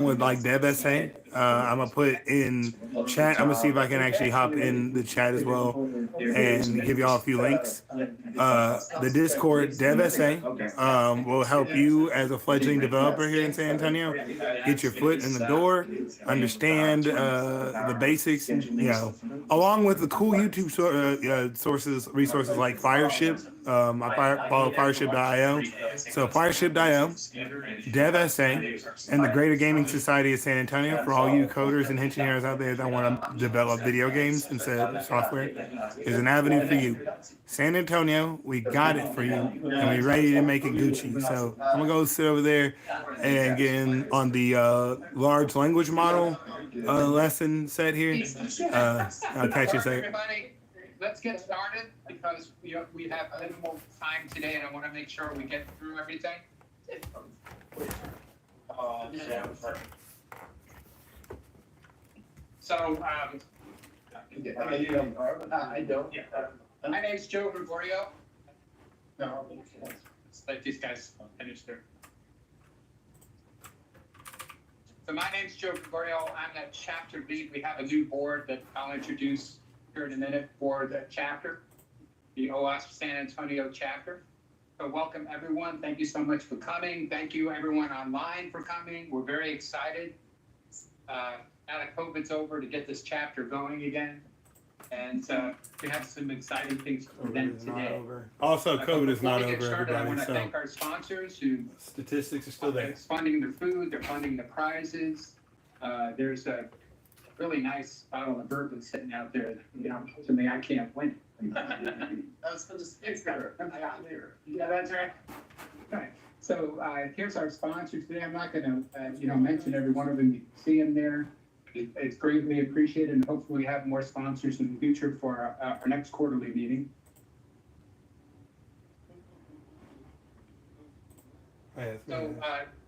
with like Dev essay. I'm gonna put in chat. I'm gonna see if I can actually hop in the chat as well and give y'all a few links. The Discord Dev essay will help you as a fledgling developer here in San Antonio get your foot in the door, understand the basics, along with the cool YouTube sources, resources like Fireship. I follow Fireship.io. So Fireship.io, DevSA, and the Greater Gaming Society of San Antonio for all you coders and engineers out there that want to develop video games instead of software is an avenue for you. San Antonio, we got it for you, and we're ready to make it Gucci. So I'm gonna go sit over there and get in on the large language model lesson set here. I'll catch you a second. Let's get started because we have minimal time today, and I want to make sure we get through everything. So, I don't. My name's Joe Gregorio. No, let's let these guys finish their. So my name's Joe Gregorio. I'm the chapter lead. We have a new board that I'll introduce here in a minute for the chapter, the OWASP San Antonio chapter. So welcome everyone. Thank you so much for coming. Thank you everyone online for coming. We're very excited. Now that COVID's over, to get this chapter going again. And we have some exciting things to present today. Also, COVID is not over, everybody. I want to so thank our sponsors who statistics are still there. Funding the food, they're funding the prizes. There's a really nice bottle of bourbon sitting out there. To me, I can't win. That's for the speaker. Yeah, that's right. Right. So here's our sponsors today. I'm not going to, mention every one of them. You can see them there. It's greatly appreciated, and hopefully we have more sponsors in the future for our next quarterly meeting. So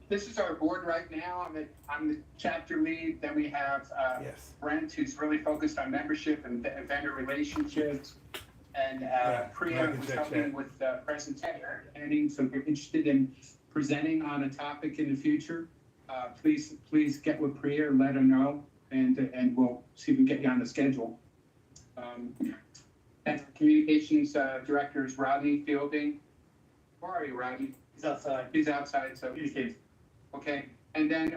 this is our board right now. I'm the chapter lead. Then we have Brent, who's really focused on membership and vendor relationships, and Priya, who's helping with presentation. So if you're interested in presenting on a topic in the future, please get with Priya and let her know, and we'll see if we can get you on the schedule. And communications director is Rodney Fielding. Where are you, Rodney? He's outside. He's outside, so okay. And then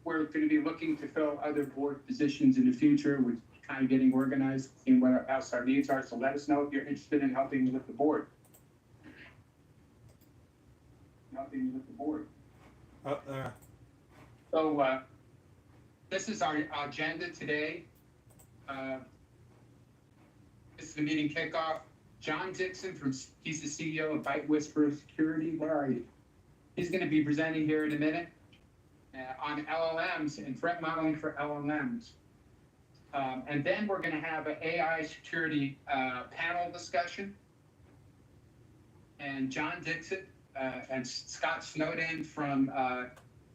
we're going to be looking to fill other board positions in the future. We're kind of getting organized, seeing what else our needs are. So let us know if you're interested in helping with the board. Helping with the board. Up there. So this is our agenda today. This is the meeting kickoff. John Dixon, he's the CEO of Byte Whisperer Security. Where are you? He's going to be presenting here in a minute on LLMs and threat modeling for LLMs. And then we're going to have an AI security panel discussion. And John Dixon and Scott Snowden from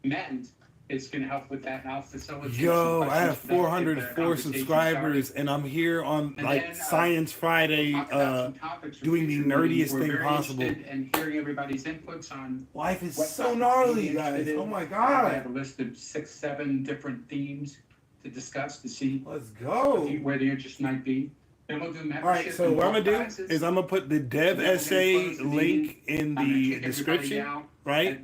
Mend is going to help with that, and I'll facilitate. Yo, I have 404 subscribers, and I'm here on Science Friday, doing the nerdiest thing possible. And hearing everybody's inputs on life is so gnarly, guys. Oh my god! I have a list of 6, 7 different themes to discuss to see. Let's go. Where the interest might be. Then we'll do membership. All right, so what I'm gonna do is I'm gonna put the dev essay link in the description, right?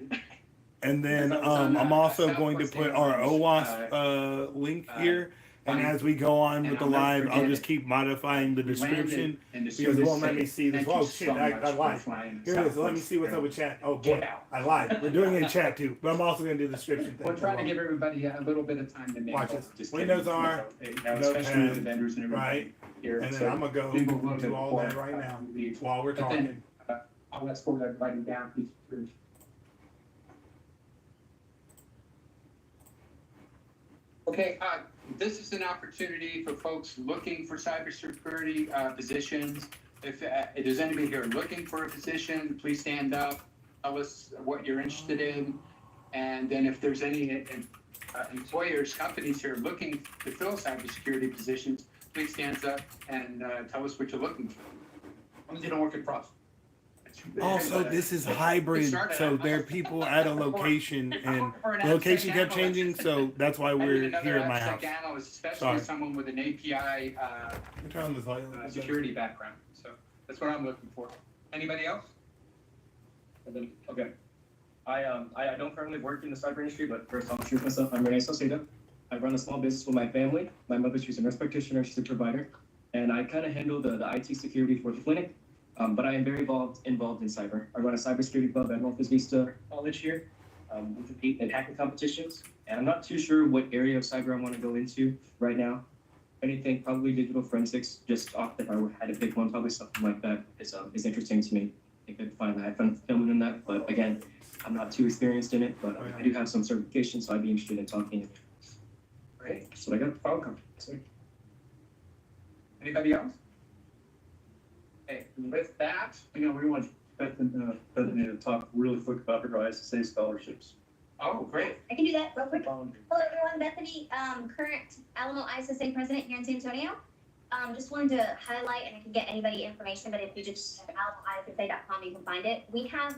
And then I'm also going to put our OWASP link here. And as we go on with the live, I'll just keep modifying the description because it won't let me see this. Oh shit, I lied. Here it is. Let me see what's up with chat. Oh boy, I lied. We're doing it in chat too, but I'm also going to do the description thing. We're trying to give everybody a little bit of time to make. Watch this. Windows are especially the vendors and right. And then I'm going to go do all that right now while we're talking. I'll escort everybody down. Okay, this is an opportunity for folks looking for cybersecurity positions. If there's anybody here looking for a position, please stand up, tell us what you're interested in. And then if there's any employers, companies here looking to fill cybersecurity positions, please stand up and tell us what you're looking for. As long as you don't work at Frost. Also, this is hybrid, so there are people at a location, and the location kept changing, so that's why we're here at my house. Analyst, especially Sorry. someone with an API Turn on this light. security background. So that's what I'm looking for. Anybody else? Okay. I don't currently work in the cyber industry, but first I'll introduce myself. I'm Renee Saucedo. I run a small business with my family. My mother, she's a nurse practitioner, she's a provider, and I kind of handle the IT security for the clinic. But I am very involved in cyber. I run a cybersecurity club at Northwest Vista College here. We compete in hacking competitions, and I'm not too sure what area of cyber I want to go into right now. Anything, probably digital forensics. Just off, if I had to pick one, probably something like that is interesting to me. I think I'd find that fun filming in that, but again, I'm not too experienced in it. But I do have some certifications, so I'd be interested in talking. Great. So I got welcome. Anybody else? Okay, with that, We want Bethany to talk really quick about her ISSA scholarships. oh, great. I can do that real quick. Hello, everyone. Bethany, current Alamo ISSA president here in San Antonio. Just wanted to highlight, and I can get anybody information, but if you just have alamoissa.com, you can find it. We have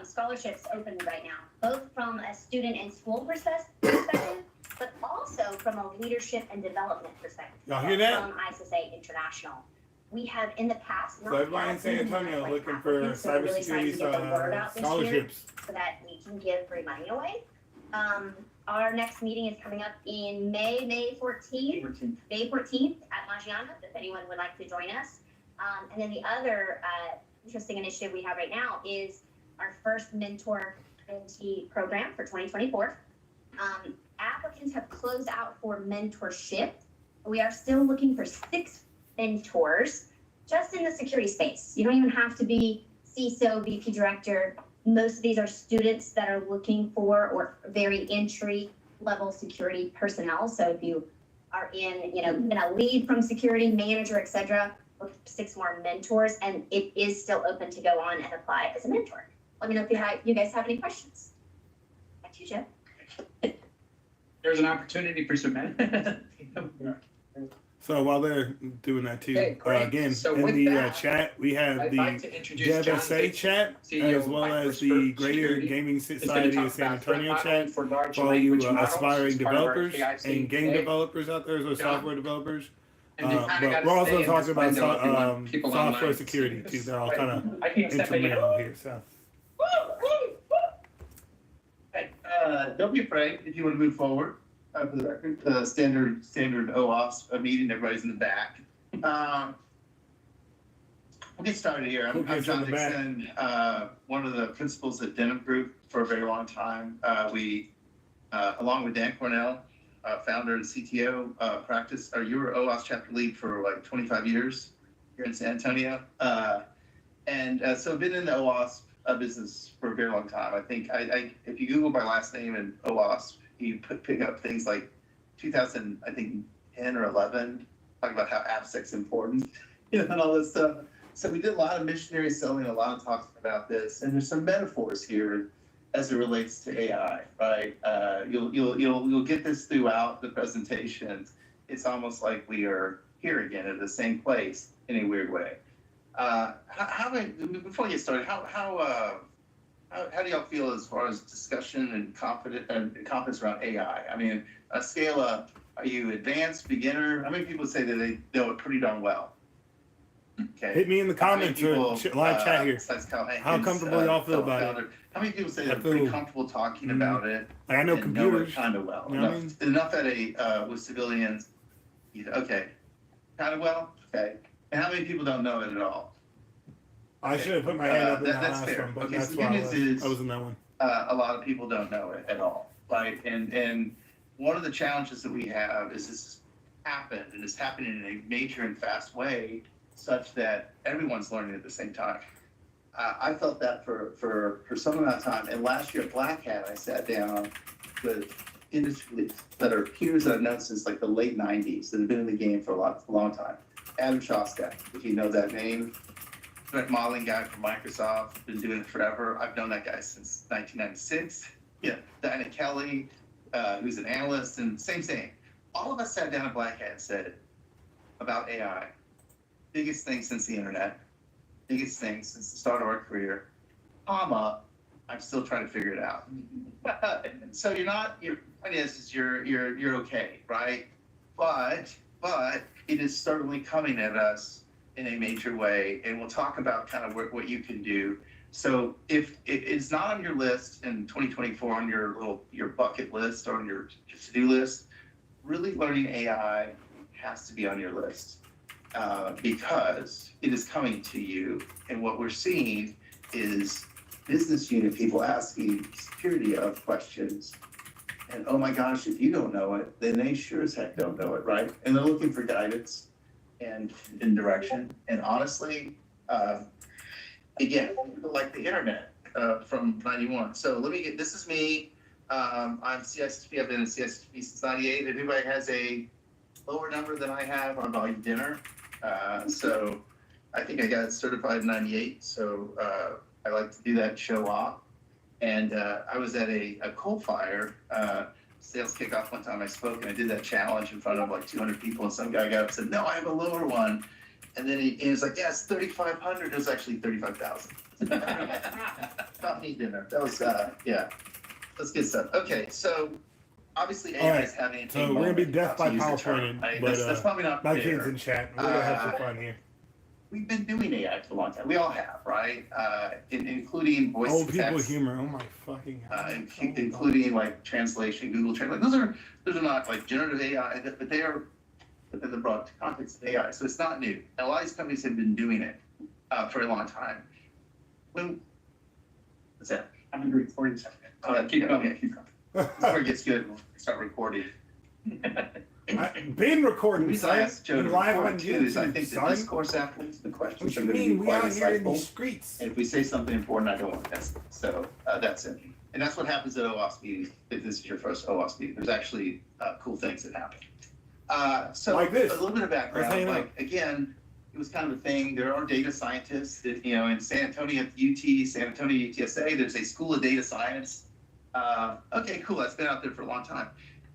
scholarships open right now, both from a student and school perspective, but also from a leadership and development perspective. Y'all hear that? From ISSA International. We have in the past. So everybody in San Antonio looking for cybersecurity scholarships. So that we can give free money away. Our next meeting is coming up in May 14th. May 14th at Maggiana, if anyone would like to join us. And then the other interesting initiative we have right now is our first mentor mentee program for 2024. Applicants have closed out for mentorship. We are still looking for 6 mentors just in the security space. You don't even have to be CISO, VP director. Most of these are students that are looking for or very entry level security personnel. So if you are been a lead from security manager, etc., look for 6 more mentors, and it is still open to go on and apply as a mentor. Let me know if you guys have any questions. Back to you, Jeff. There's an opportunity for some men. So while they're doing that too, Okay, great. again, So in with the that, chat, we have I'd the like to introduce Dev John SA Dixon, chat, CEO as well of as the Hyper Greater Security. Gaming It's gonna Society talk of San about threat Antonio modeling chat. for large For all you language models aspiring as part of our developers KIC and game today. developers out there, as well as John? software developers. And you kinda But gotta we're also stay in talking this about window if you want people software online to security see too. this. They're all Right. kind of I can't step in. intermingled here. So Don't be afraid if you want to move forward. For the record, standard OWASP meeting. Everybody's in the back. We'll get started here. Who I'm gets in John the back? Dixon, one of the principals at Denim Group for a very long time. We, along with Dan Cornell, founder and CTO, practice, or you were OWASP chapter lead for like 25 years here in San Antonio. So I've been in the OWASP business for a very long time. I think if you Google my last name and OWASP, you pick up things like 2000, I think 10 or 11, talking about how AppSec's important, and all this stuff. So we did a lot of missionary selling, a lot of talking about this, and there's some metaphors here as it relates to AI, right? You'll get this throughout the presentations. It's almost like we are here again at the same place in a weird way. Before we get started, how do y'all feel as far as discussion and confidence around AI? I mean, a scale of, are you advanced, beginner? How many people say that they know it pretty darn well? Okay. hit me in the comments or live chat here. How comfortable y'all feel about it? How many people say they're pretty comfortable talking about it? Like, I know and computers. kind of well. You know what I mean? Enough that with civilians. Okay, kind of well. Okay, and how many people don't know it at all? I should have put my hand up in that that's last fair. one, but Okay, that's so why the good news is- I was in that one. A lot of people don't know it at all, right? And one of the challenges that we have is this happened, and it's happening in a major and fast way, such that everyone's learning at the same time. I felt that for some amount of time, and last year at Black Hat, I sat down with industry leaders that are peers that I've known since like the late 90s, that have been in the game for a long time. Adam Shostak, if you know that name, threat modeling guy from Microsoft, been doing it forever. I've known that guy since 1996. Yeah, Diana Kelly, who's an analyst, and same. All of us sat down at Black Hat and said about AI, biggest thing since the internet, biggest thing since the start of our career, comma, I'm still trying to figure it out. So your point is you're okay, right? But it is certainly coming at us in a major way, and we'll talk about kind of what you can do. So if it is not on your list in 2024 on your bucket list or on your to-do list, really learning AI has to be on your list because it is coming to you, and what we're seeing is business unit people asking security of questions. And oh my gosh, if you don't know it, then they sure as heck don't know it, right? And they're looking for guidance and direction. And honestly, again, like the internet from 91. So this is me. I'm CSP, I've been in CSP since 98. If anybody has a lower number than I have, I'll buy you dinner. So I think I got certified in 98. So I like to do that, show off. And I was at a coal fire sales kickoff one time I spoke, and I did that challenge in front of like 200 people, and some guy got up and said, no, I have a lower one. And then he was like, yeah, it's 3,500. It was actually 35,000. Not me dinner. That was, yeah, that's good stuff. Okay, so obviously AI is having a so we're going to be death by PowerPoint, right? but that's probably not my fair. kids in chat. We're going to have some fun here. We've been doing AI for a long time. We all have, right? Including voice Old to people text, humor. Oh my fucking god. including like translation, Google Translate. Those are not like generative AI, but they are within the broad context of AI. So it's not new. And a lot of these companies have been doing it for a long time. What's that? I'm going to record seconds. Keep going. Keep going. Before it gets good, we'll start recording. Been recording, The reason I son. asked Joe to live record on too is I YouTube, think the son. discourse afterwards, the questions What are you going to be mean? We quite out here in the insightful. streets. And if we say something important, I don't want to miss it. So that's it. And that's what happens at OWASP meetings. If this is your first OWASP meeting, there's actually cool things that happen. So Like this. a little bit of Let's hang background. out. Like again, it was kind of a thing. There are data scientists that, in San Antonio at UT, San Antonio UTSA, there's a school of data science. Okay, cool. That's been out there for a long time.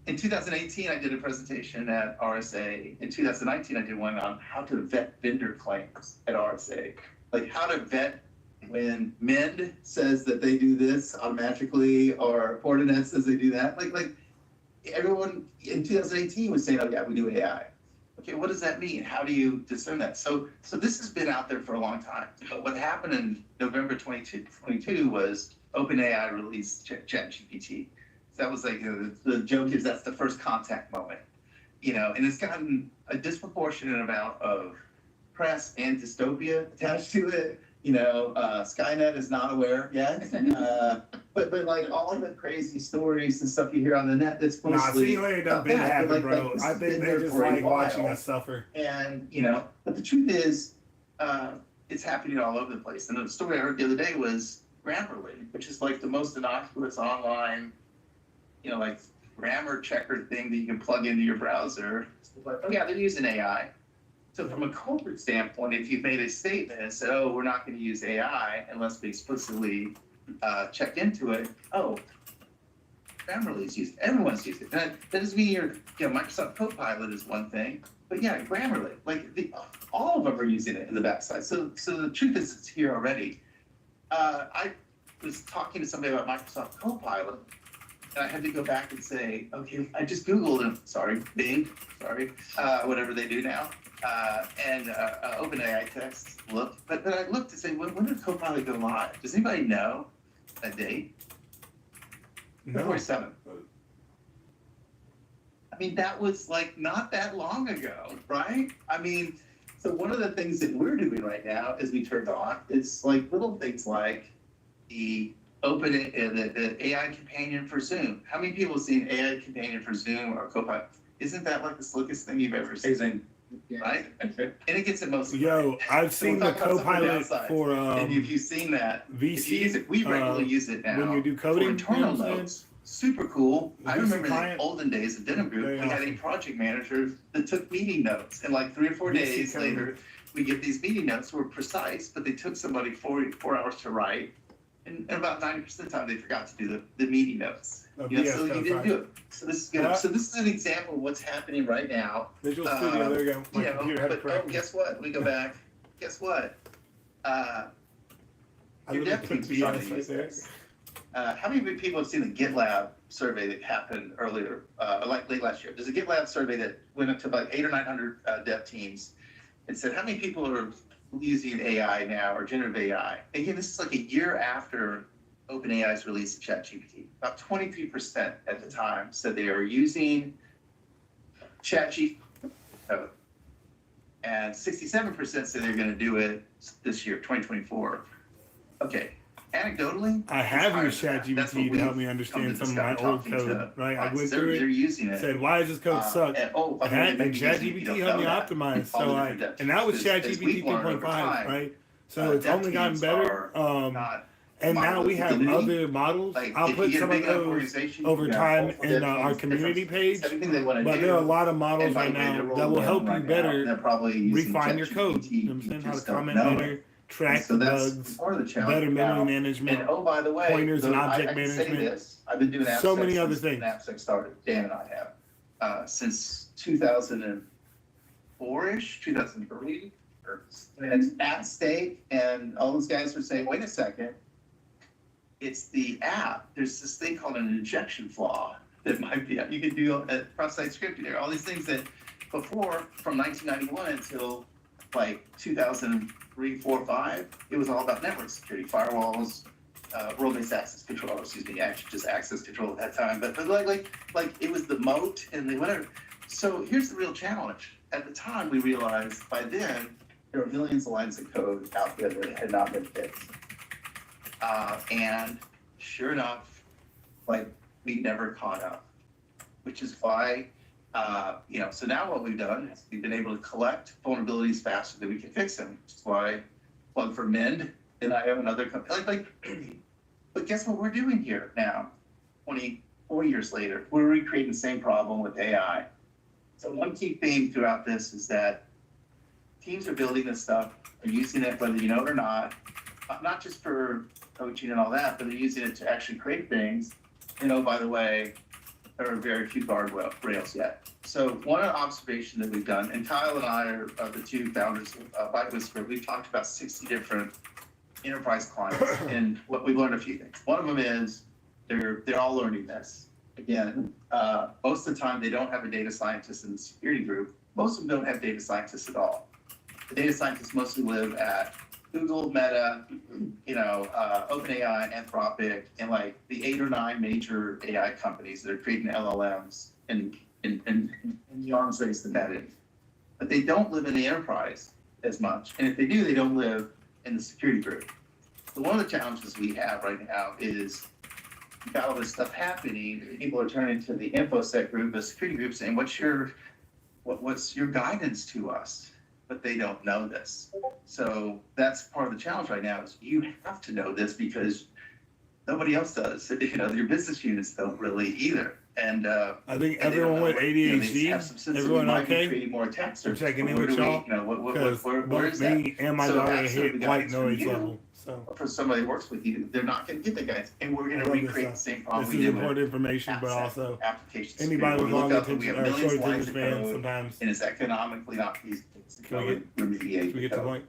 In 2018, I did a presentation at RSA. In 2019, I did one on how to vet vendor claims at RSA. Like how to vet when Mend says that they do this automatically or Fortinet says they do that. Like everyone in 2018 was saying, oh yeah, we do AI. Okay, what does that mean? How do you discern that? So this has been out there for a long time. But what happened in November 2022 was OpenAI released ChatGPT. That was like, the joke is that's the first contact moment, and it's gotten a disproportionate amount of press and dystopia attached to it. Skynet is not aware yet, but like all of the crazy stories and stuff you hear on the net, that's mostly. Nah, see you later done been happening, bro. I think they just like watching us suffer. And but the truth is, it's happening all over the place. And the story I heard the other day was Grammarly, which is like the most innocuous online, like grammar checker thing that you can plug into your browser. But, oh yeah, they're using AI. So from a corporate standpoint, if you've made a statement and said, oh, we're not going to use AI unless we explicitly check into it, oh, Grammarly's used it. Everyone's used it. And that doesn't mean Microsoft Copilot is one thing, but yeah, Grammarly, like all of them are using it in the backside. So the truth is it's here already. I was talking to somebody about Microsoft Copilot, and I had to go back and say, okay, I just Googled them. Sorry, Bing, whatever they do now. And OpenAI text look. But I looked to say, when did Copilot go live? Does anybody know that date? No. February 7th. I mean, that was like not that long ago, right? I mean, so one of the things that we're doing right now as we turned on is like little things like the the AI companion for Zoom. How many people have seen AI companion for Zoom or Copilot? Isn't that like the slickest thing you've ever seen? Right? And it gets it most. Yo, I've seen the Copilot for and if you've seen that, VC. if you use it, we regularly use it now when you do coding, for internal you know notes. Super cool. The I VC remember in the client, olden days of Denim Group, very we had a awesome. project manager that took meeting notes, and like 3 or 4 VC days coding. later, we get these meeting notes were precise, but they took somebody 4 hours to write, and about 90% of the time they forgot to do the meeting notes. So you didn't do it. So this is good. What? So this is an example of what's happening right now. Visual Studio, there you go. My computer had a But crack. guess what? We go back. Guess what? I your look dev at teams the are starting BS to right use there. this. How many people have seen the GitLab survey that happened earlier, like late last year? There's a GitLab survey that went up to about 800 or 900 dev teams and said, how many people are using AI now or generative AI? Again, this is like a year after OpenAI's release of ChatGPT. About 23% at the time said they are using ChatGPT code. And 67% said they're going to do it this year, 2024. Okay. Anecdotally, I have it's used higher than that. That's what ChatGPT to help me we've understand come to some of my discover old talking to code, right? I clients. went They're through it, using it. said, why does this code suck? And, oh, by the way, And maybe you ChatGPT don't helped me know that. optimize. All So the like, different dev and that was teams, as ChatGPT we've learned over 3.5, time, right? So it's dev only gotten teams better. are not And now we have monolithic. other models. Like, I'll if put you get a some of big enough those organization, over you got time multiple in dev our teams, community different- page. everything they want to But do. there are a lot of models And by right the way, they're now rolling that will them help you right now. better They're probably using refine your code. ChatGPT. You know what I'm saying? How to just don't comment know it. better, track So that's bugs, part of the challenge better memory now. management. And oh, by the way, pointers and object I can say management. this. I've been doing AppSec So many other since things. AppSec started. Dan and I have since 2004-ish, 2003. And it's at stake, and all those guys are saying, "Wait a second, it's the app. There's this thing called an injection flaw that might be. You can do cross-site scripting there. All these things that before, from 1991 until like 2003, 4, 5, it was all about network security, firewalls, role-based access control. Excuse me, actually just access control at that time. But like it was the moat and the whatever. So here's the real challenge. At the time, we realized by then there were millions of lines of code out there that had not been fixed. And sure enough, like we never caught up, which is why, so now what we've done is we've been able to collect vulnerabilities faster than we can fix them. Which is why plug for Mend, and I have another company. But guess what we're doing here now, 24 years later? We're recreating the same problem with AI. So one key theme throughout this is that teams are building this stuff, are using it whether you know it or not just for coaching and all that, but they're using it to actually create things. By the way, there are very few guardrails yet. So one observation that we've done, and Kyle and I are the two founders of ByteWhisper, we've talked about 60 different enterprise clients, and what we've learned a few things. One of them is they're all learning this. Again, most of the time they don't have a data scientist in the security group. Most of them don't have data scientists at all. The data scientists mostly live at Google, Meta, OpenAI, Anthropic, and like the 8 or 9 major AI companies that are creating LLMs and the arms race that is. But they don't live in the enterprise as much. And if they do, they don't live in the security group. So one of the challenges we have right now is you've got all this stuff happening. People are turning to the InfoSec group, the security group, saying, what's your guidance to us? But they don't know this. So that's part of the challenge right now is you have to know this because nobody else does. Your business units don't really either. And I think everyone with ADHD, everyone okay? Creating more attacks. I'm checking in with y'all because both me and my daughter hit white noise level. So for somebody who works with you, they're not going to get the guys, and we're going to recreate the same problem. This is important information, but also applications. anybody with long attention or short attention lines of span code, sometimes. and it's economically not feasible to remediate. We get the point.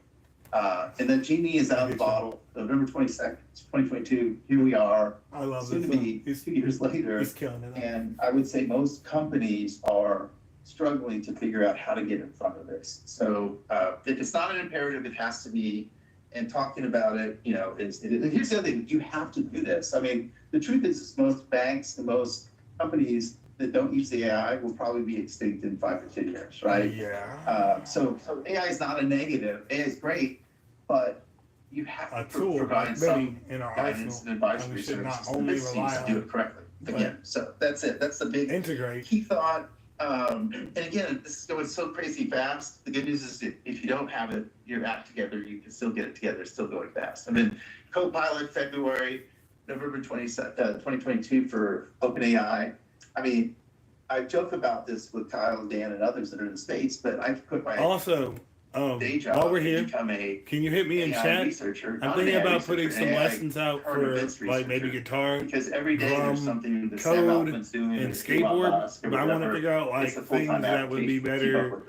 And then Genie is out of the bottle. November 22nd, 2022. Here we are. I love Soon this. to be 2 years later. He's killing it. And I would say most companies are struggling to figure out how to get in front of this. So if it's not an imperative, it has to be. And talking about it, here's the other thing: you have to do this. I mean, the truth is most banks and most companies that don't use the AI will probably be extinct in 5 to 10 years, right? Yeah. So AI is not a negative. AI is great, but you have to provide some in our guidance and advisory services to business teams to do it correctly. Again, so that's it. That's the big integrate key thought. And again, this is going so crazy fast. The good news is if you don't have it, your app together, you can still get it together. It's still going fast. I mean, Copilot, February, November 2022 for OpenAI. I mean, I joke about this with Kyle and Dan and others that are in the States, but I've put my day job while we're here, to become a can you hit me in AI chat? researcher. I'm thinking about putting some lessons out for like maybe guitar, because every day there's something that code, Sam Altman's doing and skateboard. But I want to figure out like things that would be better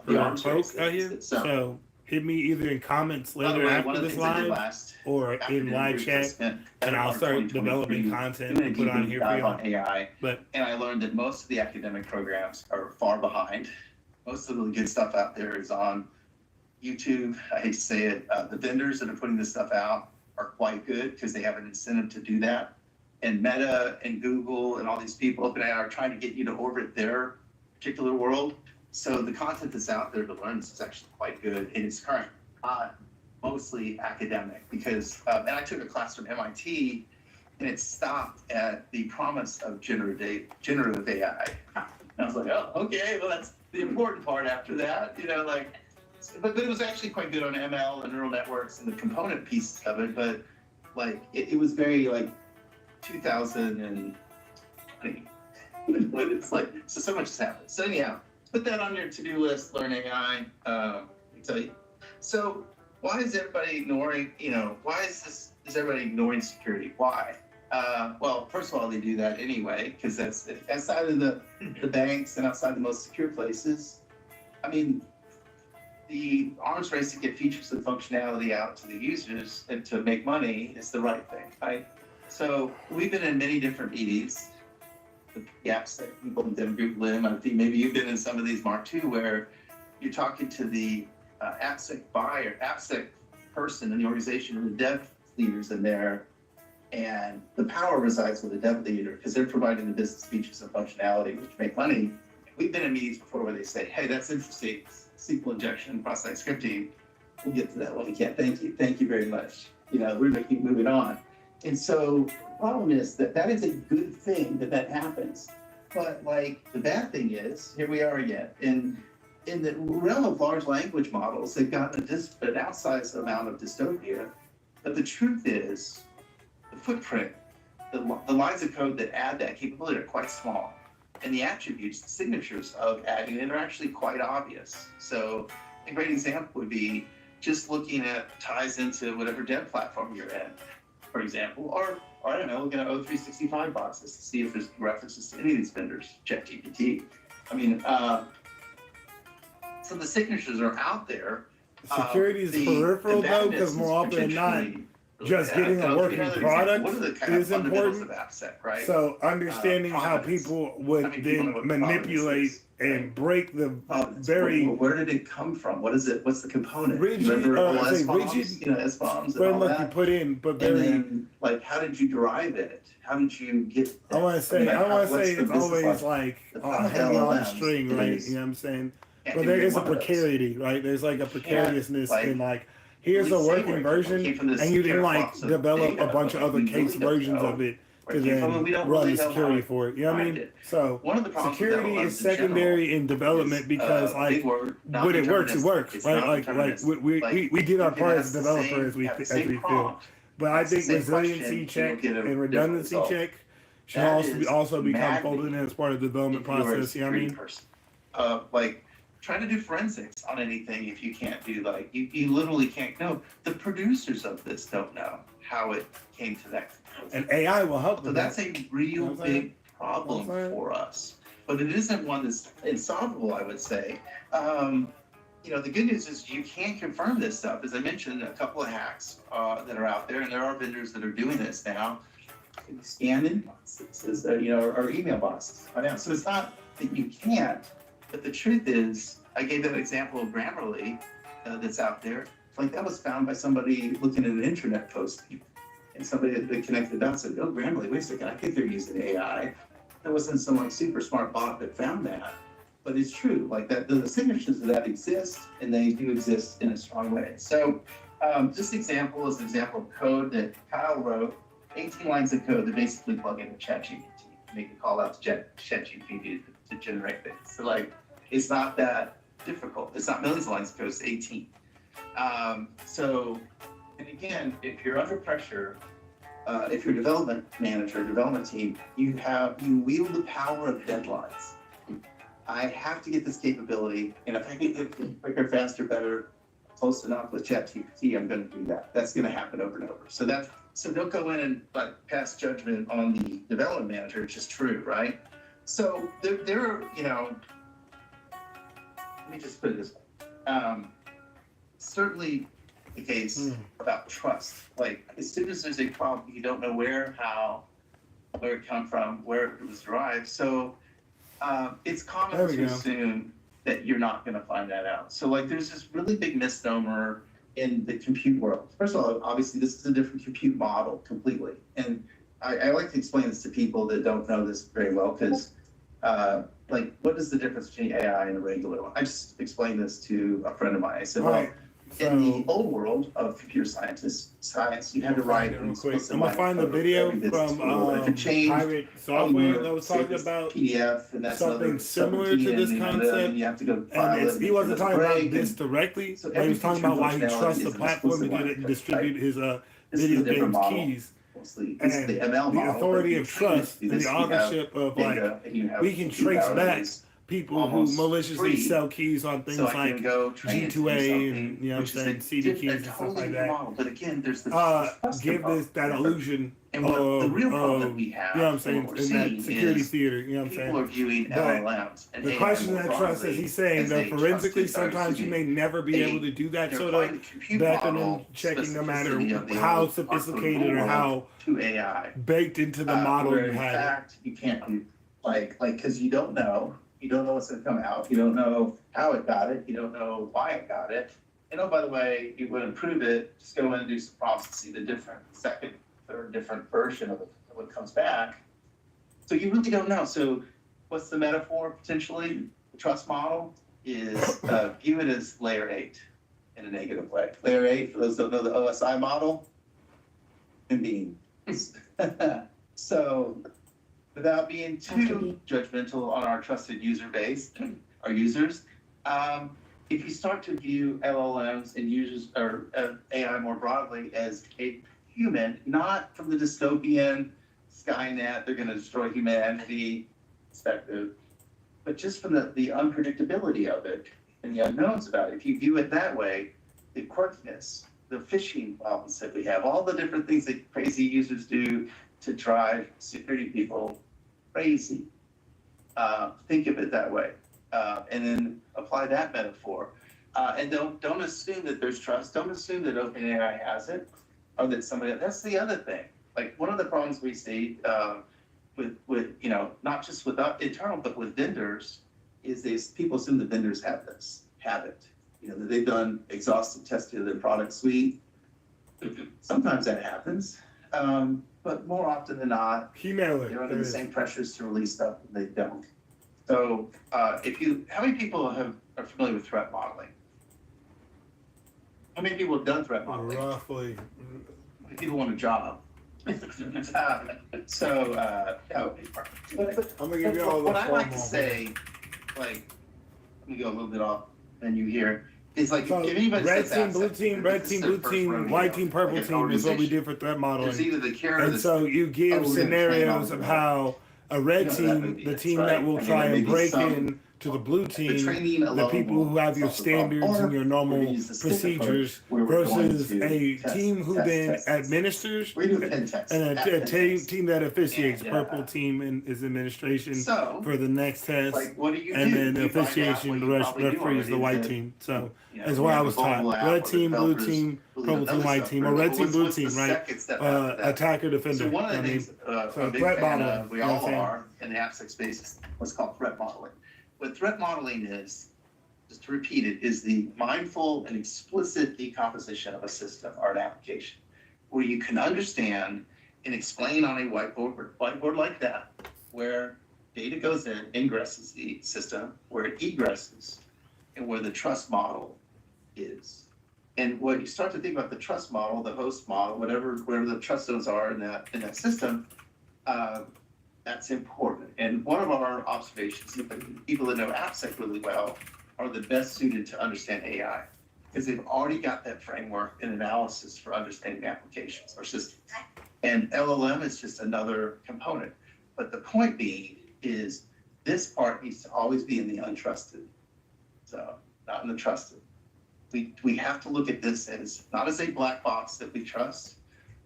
for folks out here. So hit me either in comments By the later way, after one of the this things I did live last or in afternoon, live we just chat, spent and better I'll part of start 2023 developing content doing to a put on deep here for dive y'all. on AI. But And I learned that most of the academic programs are far behind. Most of the good stuff out there is on YouTube. I hate to say it, the vendors that are putting this stuff out are quite good because they have an incentive to do that. And Meta and Google and all these people, OpenAI, are trying to get you to orbit their particular world. So the content that's out there to learn this is actually quite good in its current, mostly academic. Because, and I took a class from MIT, and it stopped at the promise of generative AI. And I was like, oh, okay, well, that's the important part after that, you know, like, but it was actually quite good on ML and neural networks and the component pieces of it, but like, it was very like 2020, but it's like, so much has happened. So yeah, put that on your to-do list, learn AI, I tell you. So why is everybody ignoring, why is everybody ignoring security? Why? Well, first of all, they do that anyway, because that's outside of the banks and outside the most secure places. I mean, the arms race to get features and functionality out to the users and to make money is the right thing, right? So we've been in many different meetings, the AppSec people in Dem Group Lim. I think maybe you've been in some of these, Mark, too, where you're talking to the AppSec buyer, AppSec person in the organization, and the dev leaders in there, and the power resides with the dev leader because they're providing the business features and functionality which make money. We've been in meetings before where they say, hey, that's interesting, SQL injection, cross-site scripting. We'll get to that when we can. Thank you very much. We're gonna keep moving on. And so the problem is that is a good thing that happens. But like the bad thing is, here we are again. In the realm of large language models, they've gotten an outsized amount of dystopia. But the truth is, the footprint, the lines of code that add that capability are quite small. And the attributes, the signatures of adding it are actually quite obvious. So a great example would be just looking at ties into whatever dev platform you're in, for example, or I don't know, looking at O365 boxes to see if there's references to any of these vendors, ChatGPT. I mean, so the signatures are out there. security is peripheral though, because more often than not, just getting a working product is important. Right? So understanding how people would then manipulate and break the very where did it come from? What is it? What's the component? rigid, S bombs, framework you put in, but very. And then, like, how did you derive it? How did you get? I want to say it's always like hanging on a string, right? You know what I'm saying? But there is a precarity, right? There's like a precariousness in like. Here's a working version, and you can like develop a bunch of other case versions of it to then run the security for it. You know what I mean? So security is secondary in development because like when it works, right? Like we did our part as a developer as we feel. But I think resiliency check and redundancy check should also become folded in as part of the development process. You know what I mean? Like trying to do forensics on anything if you can't do like you literally can't know. The producers of this don't know how it came to that conclusion. And AI will help. So that's a real big problem for us. But it isn't one that's insolvable, I would say. The good news is you can confirm this stuff. As I mentioned, a couple of hacks that are out there, and there are vendors that are doing this now. Scan inboxes, or email boxes. So it's not that you can't. But the truth is, I gave that example of Grammarly that's out there. Like that was found by somebody looking at an internet posting. And somebody that connected the dots said, oh, Grammarly, wait a second, I think they're using AI. There wasn't some like super smart bot that found that. But it's true, like that the signatures of that exist, and they do exist in a strong way. So this example is an example of code that Kyle wrote, 18 lines of code that basically plug into ChatGPT. Make a call out to ChatGPT to generate things. So like, it's not that difficult. It's not millions of lines of code, it's 18. And again, if you're under pressure, if you're a development manager, development team, you wield the power of deadlines. I have to get this capability, and if I can get it quicker, faster, better, close enough with ChatGPT, I'm going to do that. That's going to happen over and over. So don't go in and like pass judgment on the development manager. It's just true, right? So there are, let me just put it this way. certainly the case about trust. Like, as soon as there's a problem, you don't know where, how, where it come from, where it was derived. So it's common There we to go. assume that you're not going to find that out. So like, there's this really big misnomer in the compute world. First of all, obviously, this is a different compute model completely. And I like to explain this to people that don't know this very well, because like, what is the difference between AI and a regular one? I just explained this to a friend of mine. I said, well, in the old world of computer science, you had to write an explicit I'm gonna find the video from Pirate Software that was talking about PDF, and that's something similar to this concept. And you have to go file And it. he wasn't talking about this directly, So but he was talking about why he every trusts the functionality platform to is an get it and distribute his This is video a different games model. keys. Mostly, And this is the ML the model, authority but of trust you and the have authorship of like data, and you have we can compute trace power back that is people who almost maliciously free. sell keys on things So I like can go train it to do G2A something, and you know what I'm which is saying, a CD keys and totally stuff like different that. model. But again, there's the trust Give this component. that illusion And what the real problem that of we have, you know what I'm and saying, what we're in seeing that security is theater, you know what I'm people saying? are viewing But LLMs and the AI question more of that trust, as broadly he's saying, as that a forensically, trusted, sometimes you may never be able to do that they're sort applying of the compute backing model and checking, no matter specificity of the how old sophisticated hardcode or world how to AI. baked into the model Where you in had it. fact, you can't do, like, because you don't know what's gonna come out, you don't know how it got it, you don't know why it got it. And oh, by the way, you would improve it, just go in and do some processing, the different second, third, different version of what comes back. So you really don't know. So what's the metaphor potentially? The trust model is view it as layer 8 in a negative way. Layer 8, for those who don't know the OSI model, and being. So without being too judgmental on our trusted user base, our users, if you start to view LLMs and users or AI more broadly as a human, not from the dystopian Skynet, they're going to destroy humanity perspective, but just from the unpredictability of it and the unknowns about it. If you view it that way, the quirkiness, the phishing problems that we have, all the different things that crazy users do to drive security people crazy. Think of it that way, and then apply that metaphor. And don't assume that there's trust. Don't assume that OpenAI has it, or that somebody. That's the other thing. Like, one of the problems we see with you know, not just with internal but with vendors is people assume the vendors have it. You know, that they've done exhaustive testing of their product suite. Sometimes that happens, but more often than not, they're under the same pressures to release stuff and they don't. So how many people are familiar with threat modeling? How many people have done threat modeling? Roughly. How many people want a job? So that would be perfect. I'm gonna give you all the What I like to formal. say, like, let me go a little bit off menu here, is like, So, if anybody red says team, that, blue team, red this team, is their blue first team, rodeo, white team, purple like an team is what we organization. did for threat There's modeling. either the carrot or And the so you give we're gonna train scenarios on of that. how a red You know what that team, movie the is, team right? that I will mean, try there may and be break some- in to the blue The team, training the alone people who have your will solve the problem. standards and Or your we're normal gonna use the stick procedures approach, where we're going versus to a test, team who test, then test, test. administers We do a pen test. and at a pen team, test. team that officiates. And, Purple team is administration So, for the next test. like, what do you And do? then the You find out officiation, what the you rest probably do referees the already white is team. So you know, as we what I have a was taught. mobile app Red where the team, blue developers team, really purple know team, this white stuff team, or already. red But team, blue what's the team, right? second step after that? Attacker, defender. So one of the I mean, things so I'm a big threat fan modeling, of, we you know what all I'm saying? are in the AppSec space, is what's called threat modeling. What threat modeling is, just to repeat it, is the mindful and explicit decomposition of a system or an application, where you can understand and explain on a whiteboard like that, where data goes in, ingresses the system, where it egresses, and where the trust model is. And when you start to think about the trust model, the host model, whatever the trust zones are in that system, that's important. And one of our observations, people that know AppSec really well are the best suited to understand AI, because they've already got that framework and analysis for understanding applications or systems. And LLM is just another component. But the point being is this part needs to always be in the untrusted, so not in the trusted. We have to look at this as not as a black box that we trust,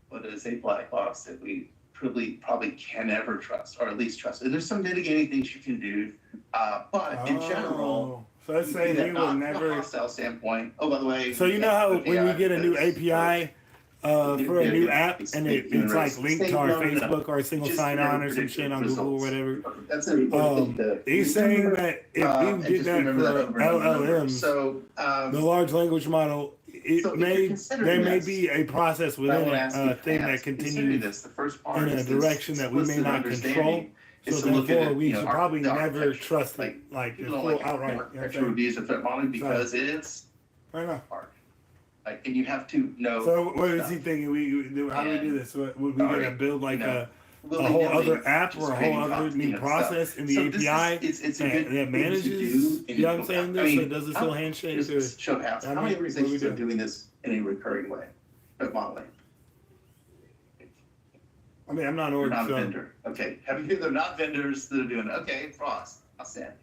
but as a black box that we probably can never trust, or at least trust. And there's some mitigating things you can do, but in general, So let's say Yeah, we will not from a never. hostile standpoint. Oh, by the way. So you know how with when AI, you get a new because, API for a new app and it's like linked to our No. Facebook or a single Just sign on or some predict shit on Google or results. whatever. That's an important thing to He's saying remember, that if and you did just that remember that for over and over and over. LLMs, So, the large language model, So if you're considering there may this, be a process I within will it, ask you, thing that considering continues this, the first part in a is this direction that we may explicit not control. understanding is So to look at therefore, it, we you know, should probably the never architecture. trust it, like the people don't full like outright. You know what I'm architecture saying? reviews of threat modeling because it is I know. hard. Like, and you have to know. So what is stuff. he thinking? How do we do this? Would we Sorry, gonna build like you know, a whole willy-nilly other app just or a whole creating other new stuff. process in the So this API is, it's a that, good that thing to manages? do You know what I'm saying? I This mean, so does this little handshake or? just show hands. I How mean, many what do we organizations are do? doing this in a recurring way? Threat modeling. I mean, I'm not an You're org, not a so vendor. Okay. Have you? They're not vendors that are doing it. Okay, Frost. I'll stand.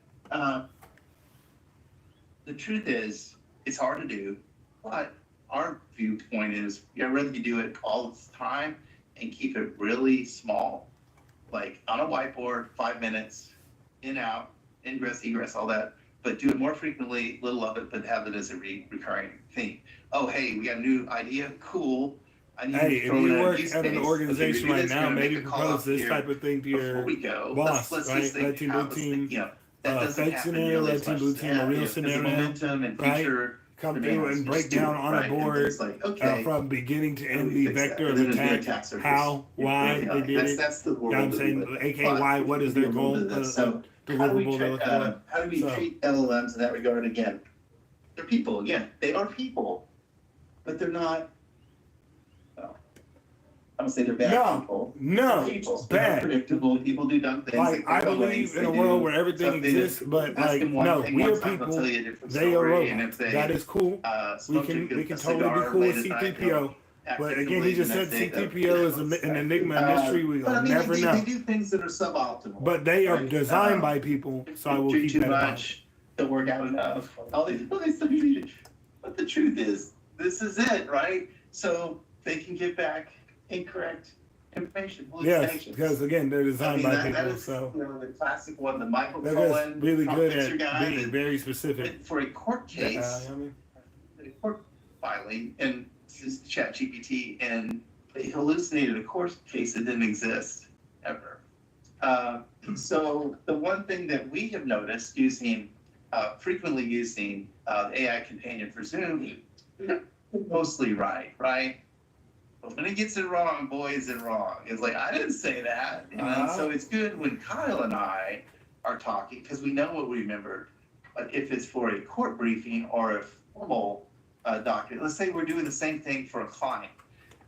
The truth is, it's hard to do, but our viewpoint is, I'd rather you do it all the time and keep it really small, like on a whiteboard, 5 minutes, in, out, ingress, egress, all that, but do it more frequently, little of it, but have it as a recurring thing. Oh, hey, we got a new idea, cool. I need hey, to if throw in you a work use at an case. organization Okay, right now, maybe make a call propose out this here type of thing to before your we go. boss, Let's right? just think Red team, how blue this team, thing, you know, that doesn't fake happen scenario, nearly red as team, much blue as team, a that, real because of scenario, momentum and right? feature Come demands. through and Just break do it, down on right? a And board it's like, okay, from beginning to how do end we the fix that? vector And of then the attack, surface how, is why really they high. did it. That's the You know what world I'm that we saying? live in. AKA, But why, what we is do their a little goal, bit of this. So deliverable they're looking for? how do we So- treat LLMs in that regard? Again, they're people. Again, they are people, but they're not. Well, I don't say they're bad No, people. no, They're people. bad. They're predictable. People do dumb things. Like, I believe in a world where everything exists, but like, no, we are people, they are robots. That is cool. We can totally be cool with C-3PO. But again, he just said C-3PO is an enigma mystery. We will never know. They do things that are suboptimal. But they are right? designed by people, so I will Do keep too that in mind. much, don't work out enough. All these things. But the truth is, this is it, right? So they can get back incorrect information. Yes, hallucinations. because again, they're designed by that people, is, so you know, the classic one, the Michael they're Cohen, just really prompt good fixer at guy being that- very specific. for a court case, I mean, a court filing, and this is ChatGPT, and they hallucinated a court case that didn't exist ever. So the one thing that we have noticed using, frequently using the AI companion for Zoom, mostly right? But when it gets it wrong, boy, is it wrong. It's like, I didn't say that. You know? And so it's good when Kyle and I are talking, because we know what we remembered. But if it's for a court briefing or a formal document, let's say we're doing the same thing for a client,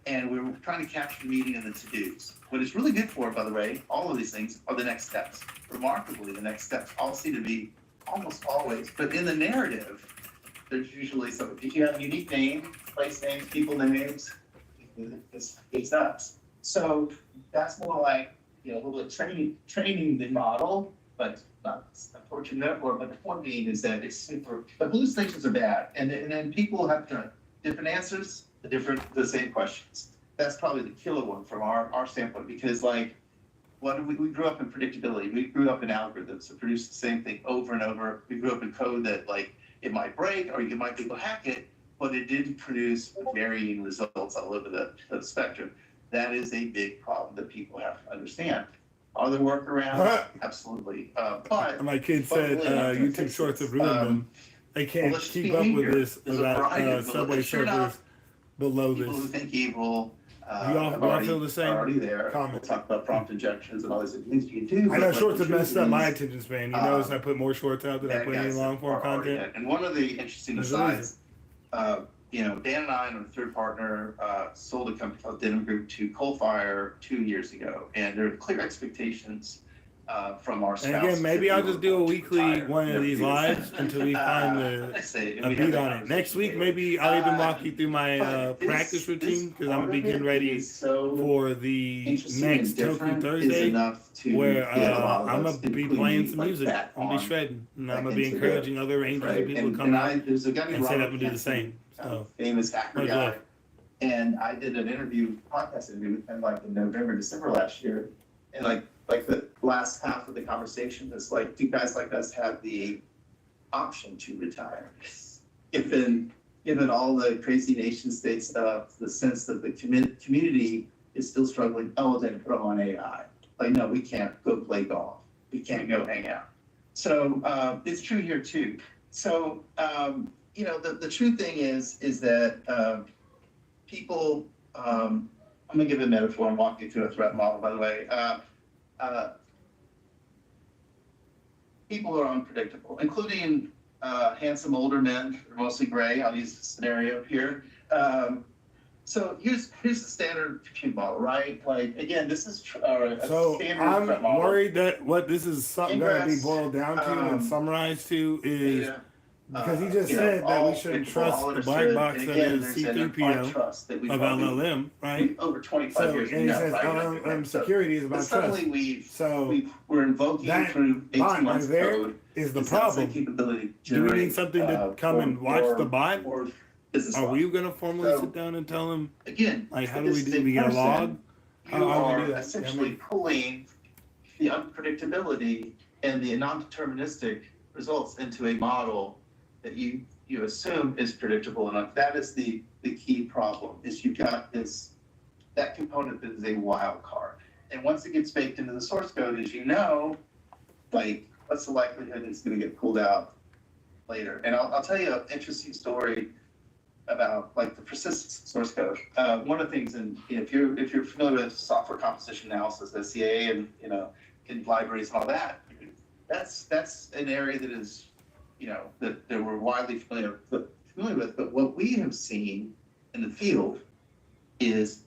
and we're trying to capture the meeting and the to-dos. What it's really good for, by the way, all of these things are the next steps. Remarkably, the next steps all seem to be almost always, but in the narrative, there's usually some, if you have a unique name, place names, people names, it's nuts. So that's more like, you know, a little bit of training the model, but not unfortunate. But the point being is that it's super, but hallucinations are bad. And then people have different answers, the same questions. That's probably the killer one from our standpoint, because like, we grew up in predictability. We grew up in algorithms that produce the same thing over and over. We grew up in code that like, it might break or you might be able to hack it, but it didn't produce varying results all over the spectrum. That is a big problem that people have to understand. Are there workarounds? Absolutely. But my kid said YouTube Shorts have ruined them. They can't let's keep be up with here. this There's a variety without of Subway if you're servers not below people who this. think evil. You all feel the same? Are already there. Comment. We'll talk about prompt injections and all these things you can do. I know but Shorts the have messed truth up my is, attention span. You notice I put more Shorts out than I bad put any guys long form are already content. dead. And one of the interesting There's a asides, you know, Dan and I and a third partner sold a company called Denim Group to Coalfire 2 years ago, and there are clear expectations from our spouses. And again, maybe that I'll we just were do a going to weekly retire. one of these lives until we find a beat on it. Next week, maybe I'll even walk you through my practice routine, because I'm gonna be getting ready for the next Toku Thursday, where I'm gonna be playing some music. I'm gonna be shredding, and I'm gonna be encouraging other angels and people to come out and set up and do the same. So, famous hacker much guy. love. And I did an podcast interview with him like in November, December last year. And like the last half of the conversation is like, do guys like us have the option to retire. Given all the crazy nation state stuff, the sense that the community is still struggling, oh, then put them on AI. Like, no, we can't go play golf. We can't go hang out. So it's true here too. So, the true thing is that people, I'm gonna give a metaphor and walk you through a threat model, by the way. People are unpredictable, including handsome older men, mostly gray. I'll use this scenario here. So here's the standard compute model, right? Like, again, this is a So standard threat I'm model. worried that what this is something going to be Ingress, boiled down to and summarized to is Data, because he just said that we shouldn't trust the black box that is C3PO of LLM, right? Over 25 So, years. and he says LLM security is about trust. Suddenly So we're invoking that through 18 bot right months there code. is the this outside problem. capability to Do we generate, need something to come and watch the bot? or business Are we logic. going to formally So, sit down and tell him, Again, like, how do this we is do? We get a person, log? You How do we are do that? essentially pulling the unpredictability and the non-deterministic results into a model that you assume is predictable enough. That is the key problem, is you've got that component that is a wild card. And once it gets baked into the source code, as you know, like, what's the likelihood it's gonna get pulled out later? And I'll tell you an interesting story about like the persistence source code. One of the things, and if you're familiar with software composition analysis, SCA, and in libraries and all that, that's an area that is, that we're widely familiar with. But what we have seen in the field is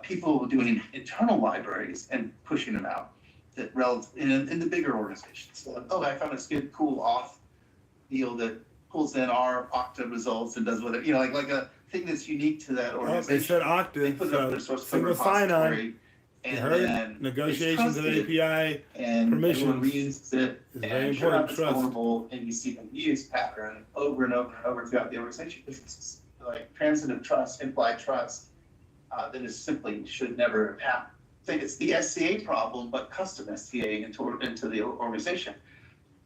people doing internal libraries and pushing them out that in the bigger organizations. So, oh, I found this good, cool auth deal that pulls in our Okta results and does whatever, like a thing that's unique to that Oh, organization. they said They Okta, put it up in so their source code single sign-on. repository, You and heard then negotiations of it's trusted, API and permissions everyone reads it, is very and sure important, enough, it's trust. vulnerable, and you see the use pattern over and over and over throughout the organization. It's like transitive trust, implied trust, that is simply should never happen. I think it's the SCA problem, but custom SCA into the organization.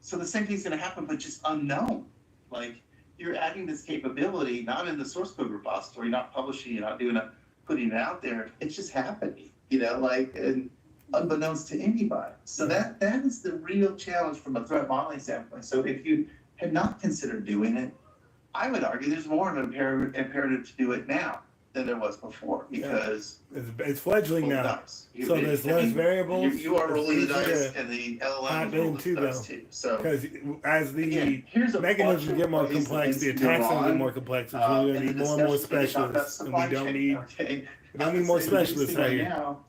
So the same thing's gonna happen, but just unknown. Like, you're adding this capability, not in the source code repository, not publishing, you're not putting it out there. It's just happening, and unbeknownst to anybody. So that is the real challenge from a threat modeling standpoint. So if you had not considered doing it, I would argue there's more of an imperative to do it now than there was before, because it's fledgling roll the now. dice. So there's less variables. You are rolling the It's easier dice, and the LLM hop is rolling into, the dice too. So Because as the again, here's a mechanisms bunch of get more ways that complex, the things can attacks go will get on. more complex, which we're going to need more and more specialists, and we don't need more specialists out right here. now.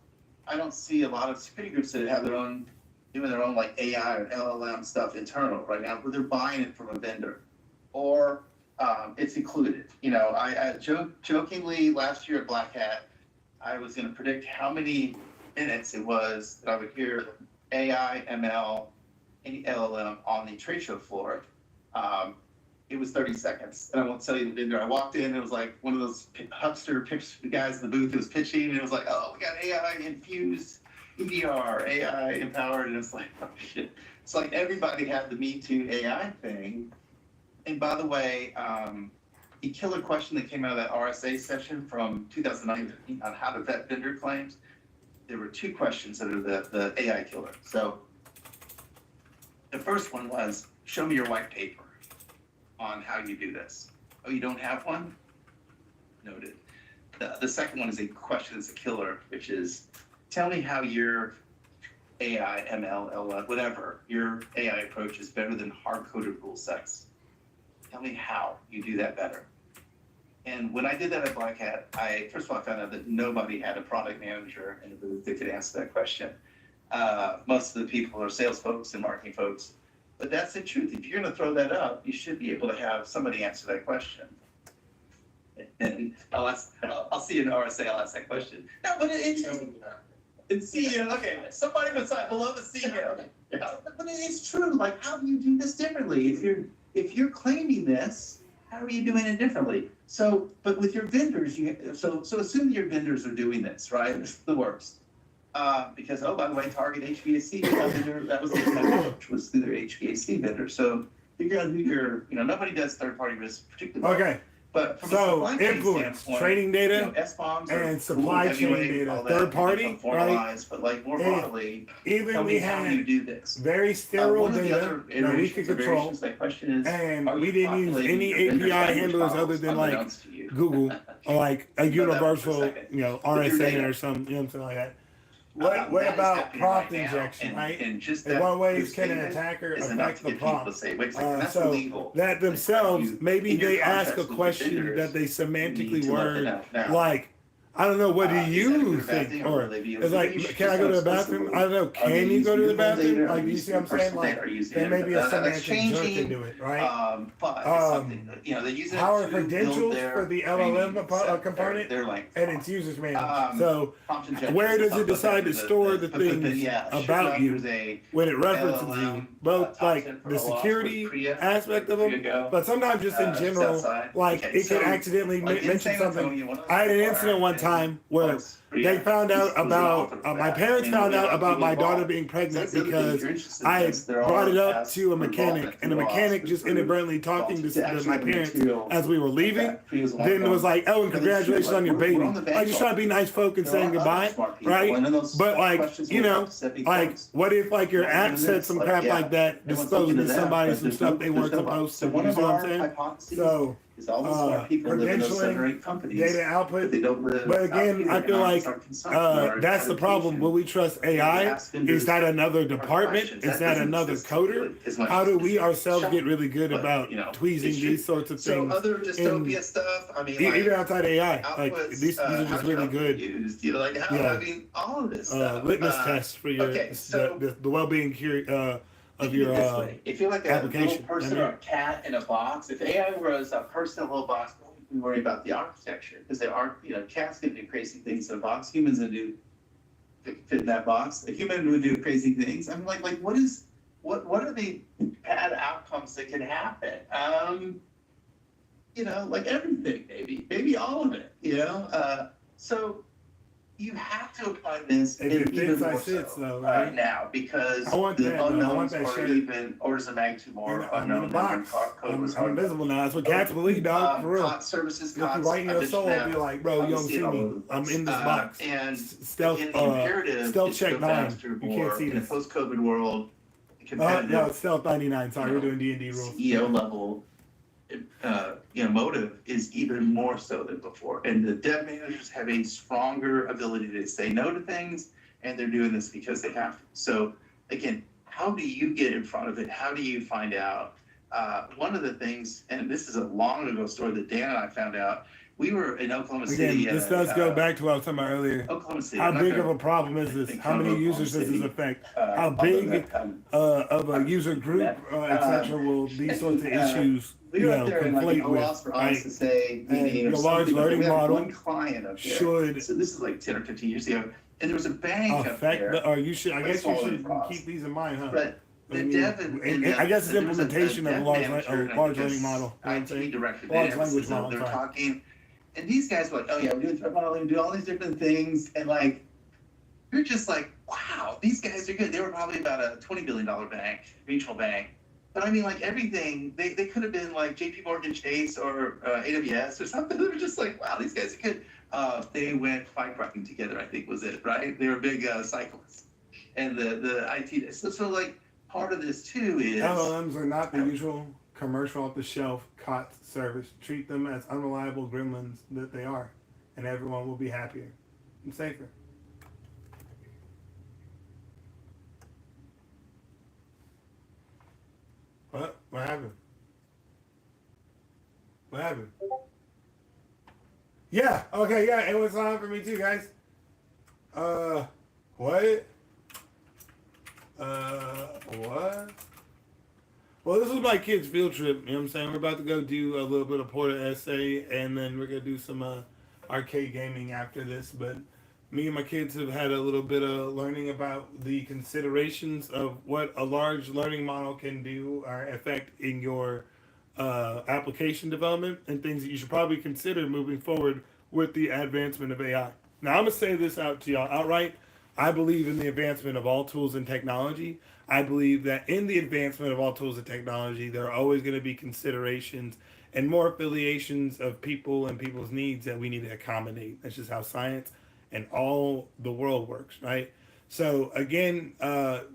I don't see a lot of security groups that have doing their own like AI or LLM stuff internal right now, where they're buying it from a vendor, or it's included. I jokingly last year at Black Hat, I was going to predict how many minutes it was that I would hear AI, ML, any LLM on the trade show floor. It was 30 seconds. And I won't tell you the vendor. I walked in, it was like one of those huckster guys in the booth who was pitching, and it was like, oh, we got AI infused EDR, AI empowered, and it's like, oh shit. It's like everybody had the Me Too AI thing. And by the way, the killer question that came out of that RSA session from 2019 on how to vet vendor claims, there were two questions that are the AI killer. So the first one was, show me your white paper on how you do this. Oh, you don't have one? Noted. The second one is a question that's a killer, which is, tell me how your AI, ML, LL, whatever, your AI approach is better than hard-coded rule sets. Tell me how you do that better. And when I did that at Black Hat, first of all, I found out that nobody had a product manager in the booth that could answer that question. Most of the people are sales folks and marketing folks. But that's the truth. If you're going to throw that up, you should be able to have somebody answer that question. And I'll see you in RSA, I'll ask that question. No, but it's CEO, okay, somebody beside below the CEO. But it's true. Like, how do you do this differently? If you're claiming this, how are you doing it differently? So, but with your vendors, so assume your vendors are doing this, right? It's the worst. Because, oh, by the way, Target HVAC, that was the approach, was through their HVAC vendor. So figure out who nobody does third-party risk particularly. Okay. But from a So supply chain influence, standpoint, trading data, S-bombs are and cool, supply chain heavyweight, data, all that, third they party, become formalized, but like more And broadly, even tell we me how you had do this. very sterile One of the data other that we iterations could or control, variations, that question is, and are we you didn't use populating any your vendor's API language handlers models other than like unbeknownst to you? Google or like a Think about that for a universal, second. you know, With your RSA data. or something, you know, something like that. That What is about happening prompt right now, injection, and- right? And just In that what ways proof can an statement attacker is enough affect to the get people to prompt? say, wait a second, that's So illegal. that themselves, You- maybe in your they ask a contracts with your question vendors, that they you semantically need to let them word know. Now, like, I don't know, what do is that a you good or bad think? thing, Or will they be able it's to like, use can I go to the just bathroom? I don't know, Are they can you go using to the your bathroom? data? Are Like, they you see using what I'm your saying? personal Like, data? Are you using there may be a that's semantic jerk changing, into it, right? but it's something, they use it How are to build credentials their for the training LLM set, component? their like And it's users managed. Um, So prompt injection, where does so it decide to the- store the but things yeah, sure about enough, you there's a when it references you? LLM, Both top like 10 for the OWASP security with Priya, aspect of them, Priya but sometimes just in just general, outside. like Okay, it can so, accidentally like in mention San something. Antonio, one of the I had an fire incident one and time where folks, Priya, they found out was an about author of my that. parents I mean, found there'll be a out lot of about people my daughter involved. being So pregnant that's the other thing. If because you're interested I in had this, there brought are it up paths to a for mechanic, involvement and the through mechanic OWASP just through inadvertently talking to actually my the parents material as we were leaving. that Priya's one Then of it was them. like, oh, and But it's true, congratulations like, on your we're baby. on the bench Like just all trying to be nice folk and There are saying other goodbye, smart people, right? and then those But like, questions you will know, help set big like points. what if like your Like, app doing said this, some like, crap yeah, like that, everyone's disclosing looking to to them, somebody but some there's stuff no- they there's weren't no supposed to? So one You of see what I'm our saying? hypotheses So is all those smart people live in those 7 or 8 companies. data But output. they don't live But out again, here. I feel like Economics are consumption, that's the problem. Will we trust AI? Is that another department? Is that another coder? How do we ourselves get really good about tweezing these sorts of So things? other dystopia stuff, I mean, like, Even outside AI, like outputs, these are just how really to good used, like how, Yeah. I mean, all of this stuff. litmus tests for your okay, so- the well-being of your if you're like a application. little person or a cat in a box, if AI was a person in a little box, we worry about the architecture because there are, cats can do crazy things in a box. Humans can do fit in that box. A human would do crazy things. I'm like what are the bad outcomes that can happen? Like everything, maybe all of it. So you have to apply this If it even fits, I more fits, so though, right? now because I want the that, though. I want unknowns that are shirt. even orders of magnitude more I'm in a unknown box. than code was I'm hard. invisible now. That's what cats believe, dog. For real. Services, Look you right in your soul and be like, bro, you don't see me. I'm in this box. And Stealth, in the imperative, stealth is check go 9. faster, You more can't see in a this. post-COVID world, No, competitive, it's stealth 99. Sorry, we're doing D&D rules. CEO level, motive is even more so than before. And the dev managers have a stronger ability to say no to things, and they're doing this because they have to. So again, how do you get in front of it? How do you find out? One of the things, and this is a long ago story that Dan and I found out, we were in Oklahoma City. Again, this does go back to what I was talking about earlier. Oklahoma City. How I'm not big of gonna a problem is this? think How many of users does Oklahoma this City, affect? How although big that, of a user group, etc., will these sorts of issues, we were up there and like conflate an OWASP for with? honest to say meeting or your large something, but learning we had model one client up there. should So this is like 10 or 15 years ago, and there was a bank up affect there. or you should. I Way guess you smaller should than Frost. keep these in mind, huh? But the I mean, dev and I guess it's there was implementation of a dev large manager, and I large think learning a model. You know what I'm IT saying? director, Large they language model, they're sorry. talking, and these guys were like, oh yeah, we're doing threat modeling, we do all these different things, and like, you're just like, wow, these guys are good. They were probably about a $20 billion bank, regional bank. But I mean, like everything, they could have been like JP Morgan Chase or AWS or something. They were just like, wow, these guys are good. They went bike riding together, I think was it, right? They were big cyclists. And the IT, so like part of this too is. LLMs are not the usual commercial off the shelf COT service. Treat them as unreliable gremlins that they are, and everyone will be happier and safer. What happened? What happened? Yeah, okay, yeah, it was on for me too, guys. What? What? Well, this was my kids' field trip, you know what I'm saying? We're about to go do a little bit of Porta essay, and then we're going to do some arcade gaming after this, but me and my kids have had a little bit of learning about the considerations of what a large learning model can do or affect in your application development and things that you should probably consider moving forward with the advancement of AI. Now, I'm going to say this out to y'all outright. I believe in the advancement of all tools and technology. I believe that in the advancement of all tools and technology, there are always going to be considerations and more affiliations of people and people's needs that we need to accommodate. That's just how science and all the world works, right? So again,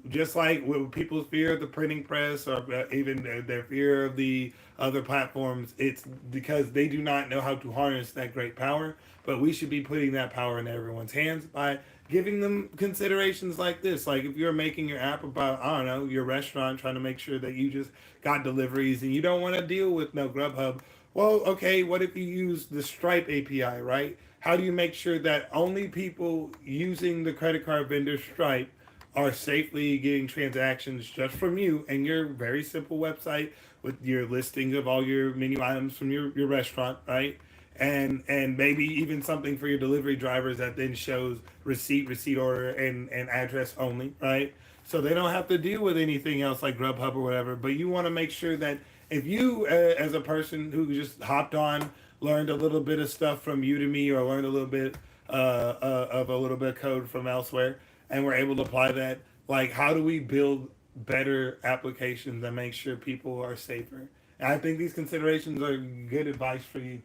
just like with people's fear of the printing press or even their fear of the other platforms, it's because they do not know how to harness that great power. But we should be putting that power in everyone's hands by giving them considerations like this. Like if you're making your app about, I don't know, your restaurant, trying to make sure that you just got deliveries and you don't want to deal with no Grubhub. Well, okay, what if you use the Stripe API, right? How do you make sure that only people using the credit card vendor Stripe are safely getting transactions just from you and your very simple website with your listing of all your menu items from your restaurant, right? And maybe even something for your delivery drivers that then shows receipt order and address only, right? So they don't have to deal with anything else like Grubhub or whatever. But you want to make sure that if you, as a person who just hopped on, learned a little bit of stuff from Udemy or learned a little bit of a little bit of code from elsewhere, and we're able to apply that, like how do we build better applications that make sure people are safer? And I think these considerations are good advice for you.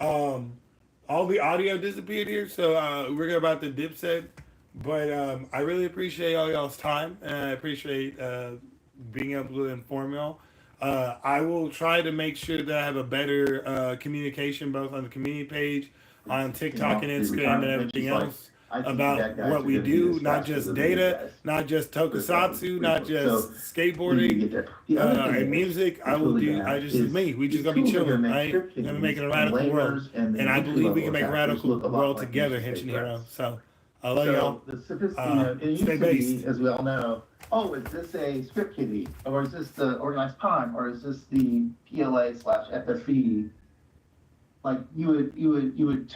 All the audio disappeared here, so we're about to dipset. But I really appreciate all y'all's time, and I appreciate being able to inform y'all. I will try to make sure that I have a better communication both on the community page, on TikTok and Instagram and everything else about what we do, not just data, not just tokusatsu, not just skateboarding and music. I will do. I just me. We just gonna be chilling, right? Gonna be making a radical world, and I believe we can make a radical world together, Henshin Hero. So I love y'all. It used Stay to based. be, as we all know, oh, is this a script kiddie? Or is this the organized crime? Or is this the PLA/FFE? Like you would